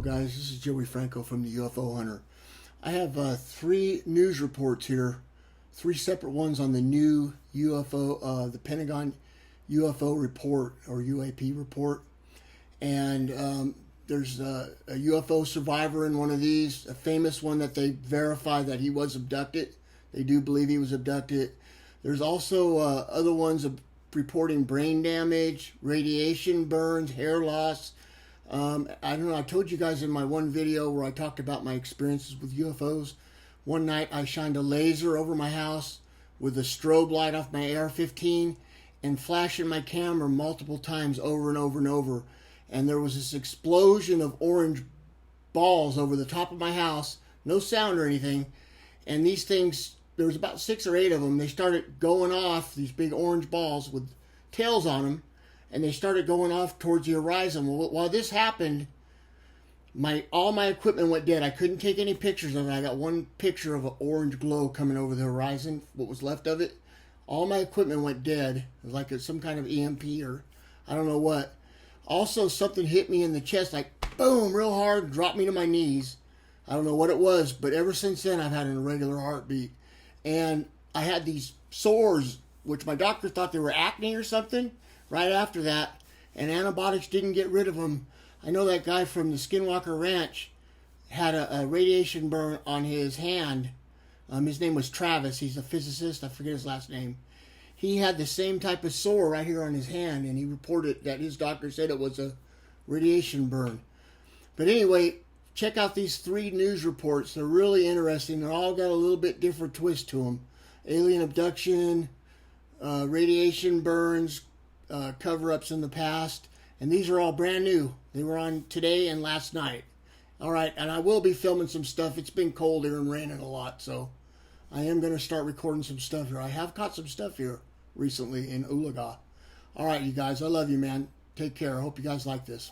guys, this is Joey Franco from the UFO Hunter. I have 3 news reports here, 3 separate ones on the new UFO, the Pentagon UFO report or UAP report. And there's a UFO survivor in one of these, a famous one that they verified that he was abducted. They do believe he was abducted. There's also other ones reporting brain damage, radiation burns, hair loss. I don't know, I told you guys in my one video where I talked about my experiences with UFOs. One night I shined a laser over my house with a strobe light off my AR-15 and flashing my camera multiple times over and over and over. And there was this explosion of orange balls over the top of my house. No sound or anything. And these things, there was about 6 or 8 of them. They started going off, these big orange balls with tails on them. And they started going off towards the horizon. Well, while this happened, all my equipment went dead. I couldn't take any pictures of it. I got one picture of an orange glow coming over the horizon, what was left of it. All my equipment went dead. It was like some kind of EMP or I don't know what. Also, something hit me in the chest, like boom, real hard, dropped me to my knees. I don't know what it was, but ever since then, I've had an irregular heartbeat. And I had these sores, which my doctor thought they were acne or something. Right after that, and antibiotics didn't get rid of them. I know that guy from the Skinwalker Ranch had a radiation burn on his hand. His name was Travis. He's a physicist. I forget his last name. He had the same type of sore right here on his hand, and he reported that his doctor said it was a radiation burn. But anyway, check out these 3 news reports. They're really interesting. They're all got a little bit different twist to them. Alien abduction, radiation burns, cover-ups in the past, and these are all brand new. They were on today and last night. All right, and I will be filming some stuff. It's been cold here and raining a lot, so I am going to start recording some stuff here. I have caught some stuff here recently in Ulaga. All right, you guys, I love you, man. Take care. I hope you guys like this.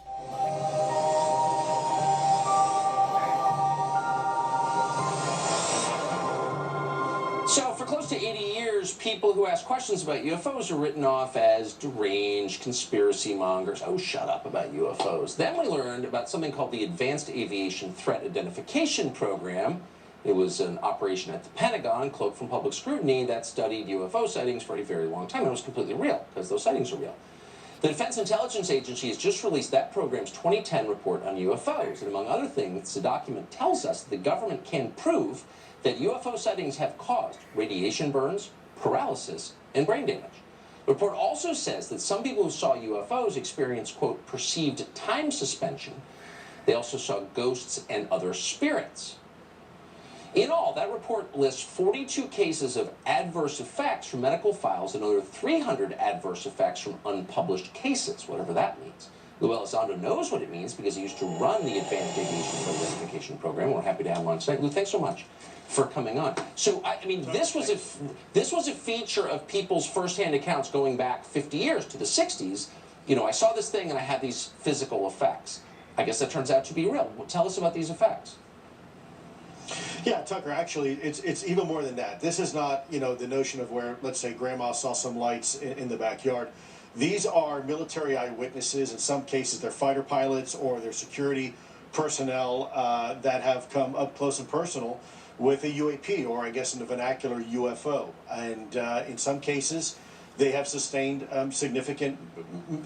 So, for close to 80 years, people who ask questions about UFOs are written off as deranged conspiracy mongers. Oh, shut up about UFOs. Then we learned about something called the Advanced Aviation Threat Identification Program. It was an operation at the Pentagon, cloaked from public scrutiny, that studied UFO sightings for a very long time. And it was completely real, because those sightings are real. The Defense Intelligence Agency has just released that program's 2010 report on UFOs. And among other things, the document tells us that the government can prove that UFO sightings have caused radiation burns, paralysis, and brain damage. The report also says that some people who saw UFOs experienced, quote, perceived time suspension. They also saw ghosts and other spirits. In all, that report lists 42 cases of adverse effects from medical files and another 300 adverse effects from unpublished cases, whatever that means. Lou Elizondo knows what it means because he used to run the Advanced Aviation Identification Program. We're happy to have him on tonight. Lou, thanks so much for coming on. So, I mean, this was a feature of people's firsthand accounts going back 50 years to the 60s. You know, I saw this thing and I had these physical effects. I guess that turns out to be real. Well, tell us about these effects. Yeah, Tucker, actually, it's even more than that. This is not, you know, the notion of where, let's say, grandma saw some lights in the backyard. These are military eyewitnesses. In some cases, they're fighter pilots or they're security personnel that have come up close and personal with a UAP, or I guess in the vernacular, UFO. And in some cases, they have sustained significant,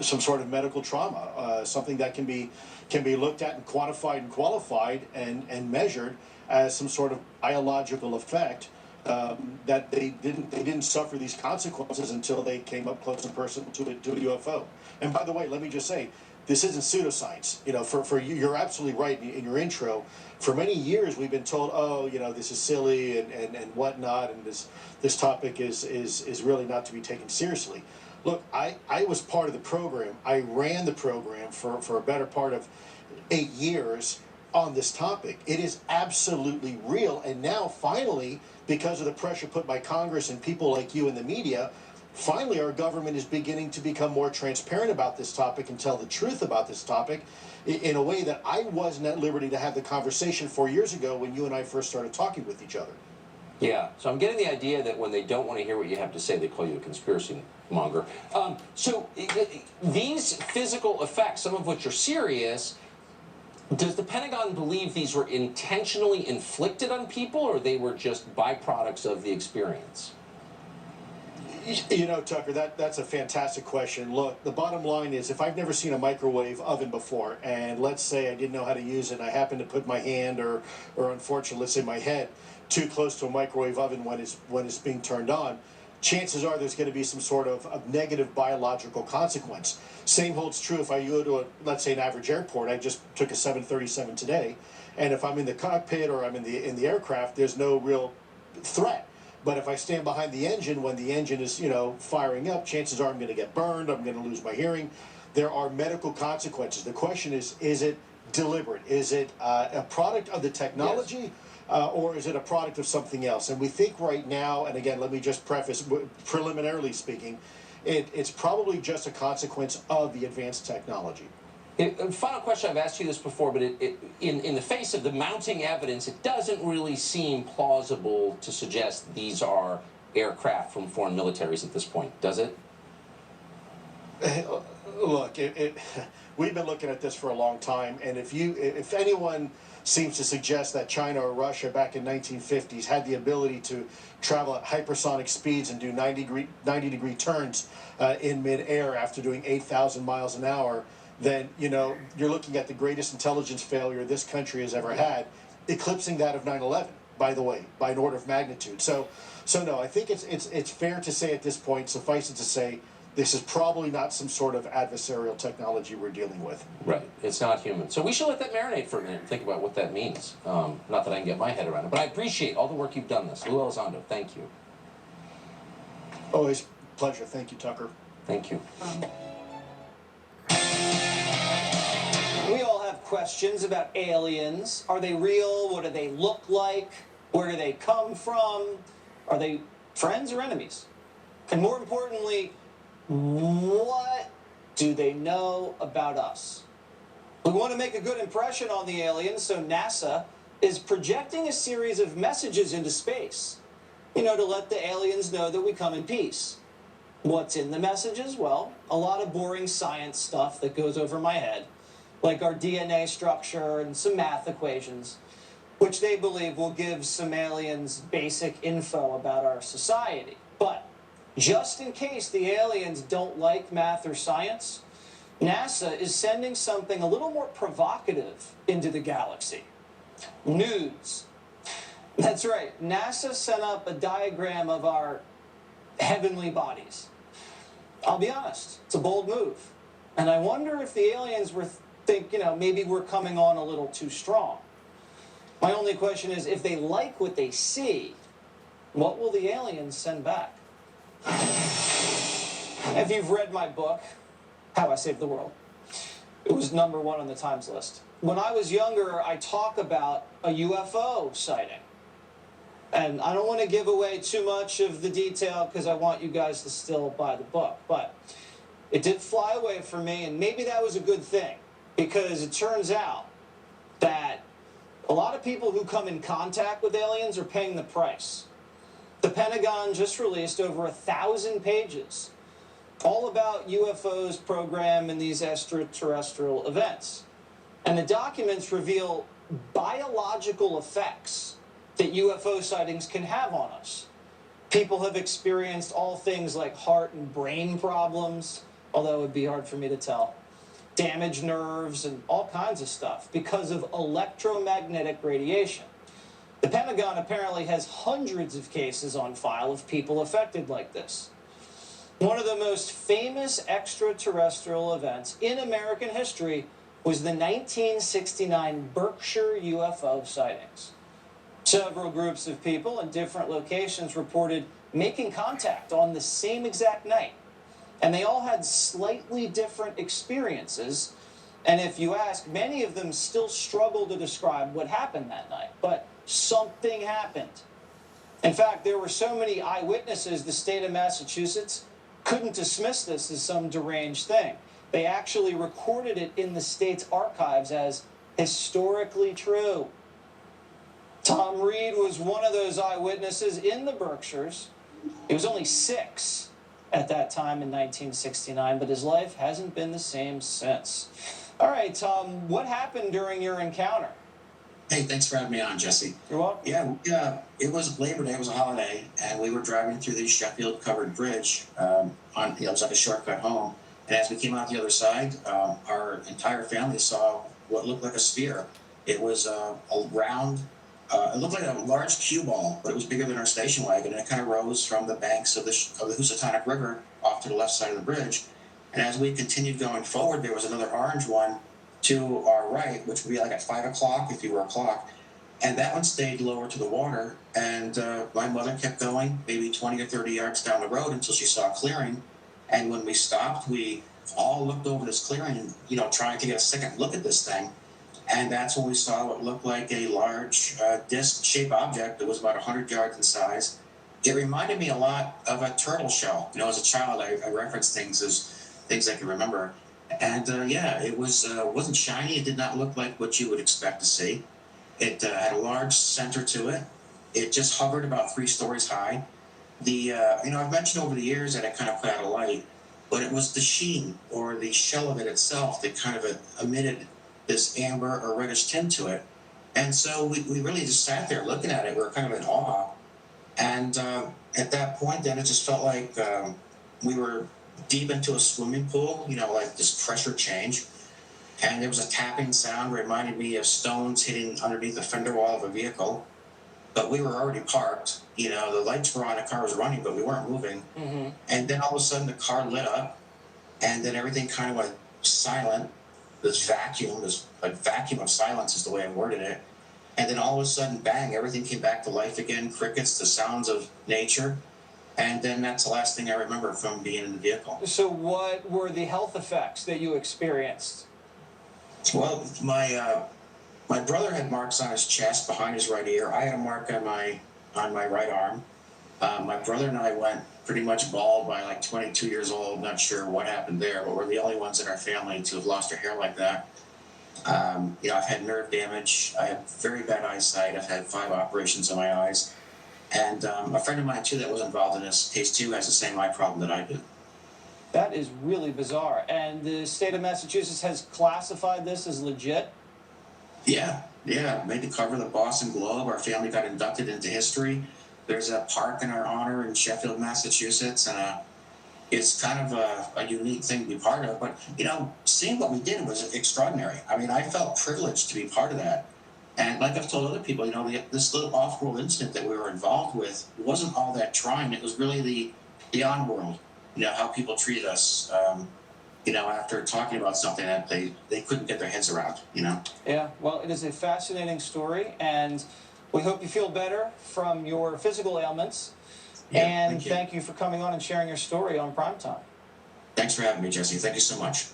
some sort of medical trauma, something that can be looked at and quantified and qualified and measured as some sort of biological effect, that they didn't suffer these consequences until they came up close and personal to a UFO. And by the way, let me just say, this isn't pseudoscience. You know, for you, you're absolutely right in your intro. For many years, we've been told, oh, you know, this is silly and whatnot, and this topic is really not to be taken seriously. Look, I was part of the program. I ran the program for a better part of 8 years on this topic. It is absolutely real, and now finally, because of the pressure put by Congress and people like you in the media, finally our government is beginning to become more transparent about this topic and tell the truth about this topic in a way that I wasn't at liberty to have the conversation 4 years ago when you and I first started talking with each other. Yeah, so I'm getting the idea that when they don't want to hear what you have to say, they call you a conspiracy monger. So these physical effects, some of which are serious, Does the Pentagon believe these were intentionally inflicted on people, or they were just byproducts of the experience? You know, Tucker, that's a fantastic question. Look, the bottom line is, if I've never seen a microwave oven before, and let's say I didn't know how to use it, and I happen to put my hand or unfortunately, let's say my head too close to a microwave oven when it's being turned on, chances are there's going to be some sort of negative biological consequence. Same holds true if I go to let's say an average airport. I just took a 737 today, and if I'm in the cockpit or I'm in the aircraft, there's no real threat. But if I stand behind the engine when the engine is, firing up, chances are I'm going to get burned, I'm going to lose my hearing. There are medical consequences. The question is it deliberate? Is it a product of the technology? Yes. Or is it a product of something else? And we think right now, and again, let me just preface, preliminarily speaking, it's probably just a consequence of the advanced technology. Final question, I've asked you this before, but in the face of the mounting evidence, it doesn't really seem plausible to suggest these are aircraft from foreign militaries at this point, does it? Look, we've been looking at this for a long time, and if anyone seems to suggest that China or Russia back in 1950s had the ability to travel at hypersonic speeds and do 90-degree turns in midair after doing 8,000 miles an hour, then, you're looking at the greatest intelligence failure this country has ever had, eclipsing that of 9/11, by the way, by an order of magnitude. So no, I think it's fair to say at this point, suffice it to say, this is probably not some sort of adversarial technology we're dealing with. Right. It's not human. So we should let that marinate for a minute and think about what that means. Not that I can get my head around it, but I appreciate all the work you've done this. Lou Elizondo, thank you. Always pleasure. Thank you, Tucker. Thank you. We all have questions about aliens. Are they real? What do they look like? Where do they come from? Are they friends or enemies? And more importantly, what do they know about us? We want to make a good impression on the aliens, so NASA is projecting a series of messages into space, to let the aliens know that we come in peace. What's in the messages? Well, a lot of boring science stuff that goes over my head, like our DNA structure and some math equations, which they believe will give some aliens basic info about our society. But just in case the aliens don't like math or science, NASA is sending something a little more provocative into the galaxy. Nudes. That's right, NASA sent up a diagram of our heavenly bodies. I'll be honest, it's a bold move. And I wonder if the aliens think, maybe we're coming on a little too strong. My only question is, if they like what they see, what will the aliens send back? If you've read my book, How I Saved the World, it was #1 on the Times list. When I was younger, I talk about a UFO sighting. And I don't want to give away too much of the detail because I want you guys to still buy the book. But it did fly away from me, and maybe that was a good thing, because it turns out that a lot of people who come in contact with aliens are paying the price. The Pentagon just released over 1,000 pages all about UFOs program and these extraterrestrial events. And the documents reveal biological effects that UFO sightings can have on us. People have experienced all things like heart and brain problems, although it would be hard for me to tell, damaged nerves, and all kinds of stuff because of electromagnetic radiation. The Pentagon apparently has hundreds of cases on file of people affected like this. One of the most famous extraterrestrial events in American history was the 1969 Berkshire UFO sightings. Several groups of people in different locations reported making contact on the same exact night. And they all had slightly different experiences. And if you ask, many of them still struggle to describe what happened that night. But something happened. In fact, there were so many eyewitnesses, the state of Massachusetts couldn't dismiss this as some deranged thing. They actually recorded it in the state's archives as historically true. Tom Reed was one of those eyewitnesses in the Berkshires. He was only 6 at that time in 1969, but his life hasn't been the same since. All right, Tom, what happened during your encounter? Hey, thanks for having me on, Jesse. You're welcome. Yeah, it was Labor Day, it was a holiday, and we were driving through the Sheffield covered bridge it was like a shortcut home. And as we came out the other side, our entire family saw what looked like a sphere. It was a round, it looked like a large cue ball, but it was bigger than our station wagon, and it kind of rose from the banks of the Housatonic River off to the left side of the bridge. And as we continued going forward, there was another orange one to our right, which would be like at 5 o'clock if you were a clock. And that one stayed lower to the water. And my mother kept going, maybe 20 or 30 yards down the road until she saw a clearing. And when we stopped, we all looked over this clearing, trying to get a second look at this thing. And that's when we saw what looked like a large disc-shaped object that was about 100 yards in size. It reminded me a lot of a turtle shell. As a child, I referenced things as things I can remember. And it wasn't shiny. It did not look like what you would expect to see. It had a large center to it. It just hovered about 3 stories high. I've mentioned over the years that it kind of put out a light, but it was the sheen or the shell of it itself that kind of emitted this amber or reddish tint to it. And so we really just sat there looking at it. We were kind of in awe. And at that point, then it just felt like we were deep into a swimming pool, like this pressure change. And there was a tapping sound, reminded me of stones hitting underneath the fender wall of a vehicle. But we were already parked. The lights were on, the car was running, but we weren't moving. Mm-hmm. And then all of a sudden the car lit up, and then everything kind of went silent. This vacuum of silence is the way I worded it. And then all of a sudden, bang, everything came back to life again, crickets, the sounds of nature. And then that's the last thing I remember from being in the vehicle. So what were the health effects that you experienced? Well, my brother had marks on his chest behind his right ear. I had a mark on my right arm. My brother and I went pretty much bald by like 22 years old. Not sure what happened there, but we're the only ones in our family to have lost our hair like that. I've had nerve damage. I have very bad eyesight. I've had 5 operations on my eyes. And a friend of mine, too, that was involved in this case, too, has the same eye problem that I do. That is really bizarre. And the state of Massachusetts has classified this as legit? Yeah. Made the cover of the Boston Globe. Our family got inducted into history. There's a park in our honor in Sheffield, Massachusetts, and it's kind of a unique thing to be part of. But, seeing what we did was extraordinary. I mean, I felt privileged to be part of that. And like I've told other people, this little off-world incident that we were involved with wasn't all that trying. It was really the on-world, how people treated us, after talking about something that they couldn't get their heads around, Yeah, well, it is a fascinating story, and we hope you feel better from your physical ailments. Yeah, and thank you for coming on and sharing your story on Primetime. Thanks for having me, Jesse. Thank you so much.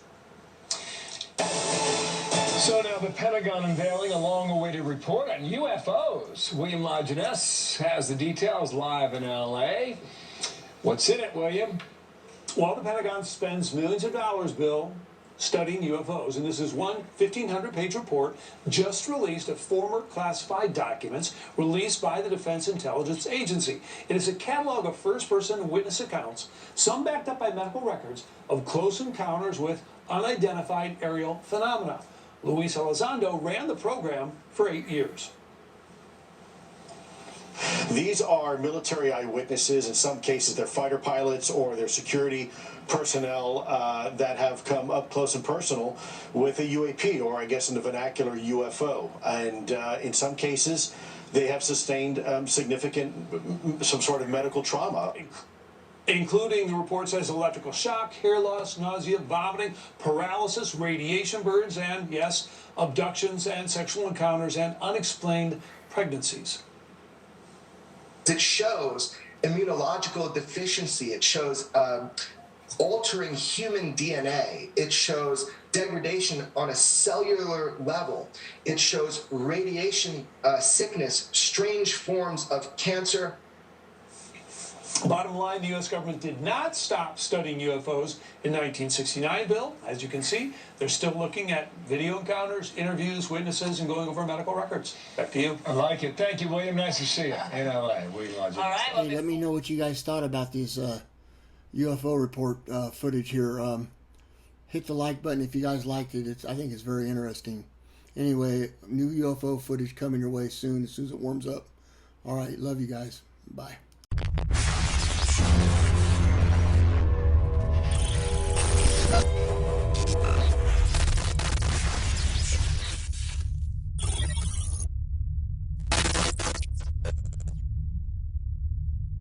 So now the Pentagon unveiling a long-awaited report on UFOs. William Lajeunesse has the details live in L.A. What's in it, William? Well, the Pentagon spends millions of dollars, Bill, studying UFOs, and this is one 1,500-page report just released of former classified documents released by the Defense Intelligence Agency. It is a catalog of first-person witness accounts, some backed up by medical records, of close encounters with unidentified aerial phenomena. Luis Elizondo ran the program for 8 years. These are military eyewitnesses. In some cases, they're fighter pilots or they're security personnel that have come up close and personal with a UAP, or I guess in the vernacular, UFO. And in some cases, they have sustained some sort of medical trauma. Including, the report says, electrical shock, hair loss, nausea, vomiting, paralysis, radiation burns, and, yes, abductions and sexual encounters and unexplained pregnancies. It shows immunological deficiency. It shows altering human DNA. It shows degradation on a cellular level. It shows radiation sickness, strange forms of cancer. Bottom line, the U.S. government did not stop studying UFOs in 1969, Bill. As you can see, they're still looking at video encounters, interviews, witnesses, and going over medical records. Back to you. I like it. Thank you, William. Nice to see you in L.A. William Lajeunesse. All right. Well, Hey, let me know what you guys thought about these UFO report footage here. hit the like button if you guys liked it. I think it's very interesting. Anyway, new UFO footage coming your way soon as it warms up. All right, love you guys. Bye.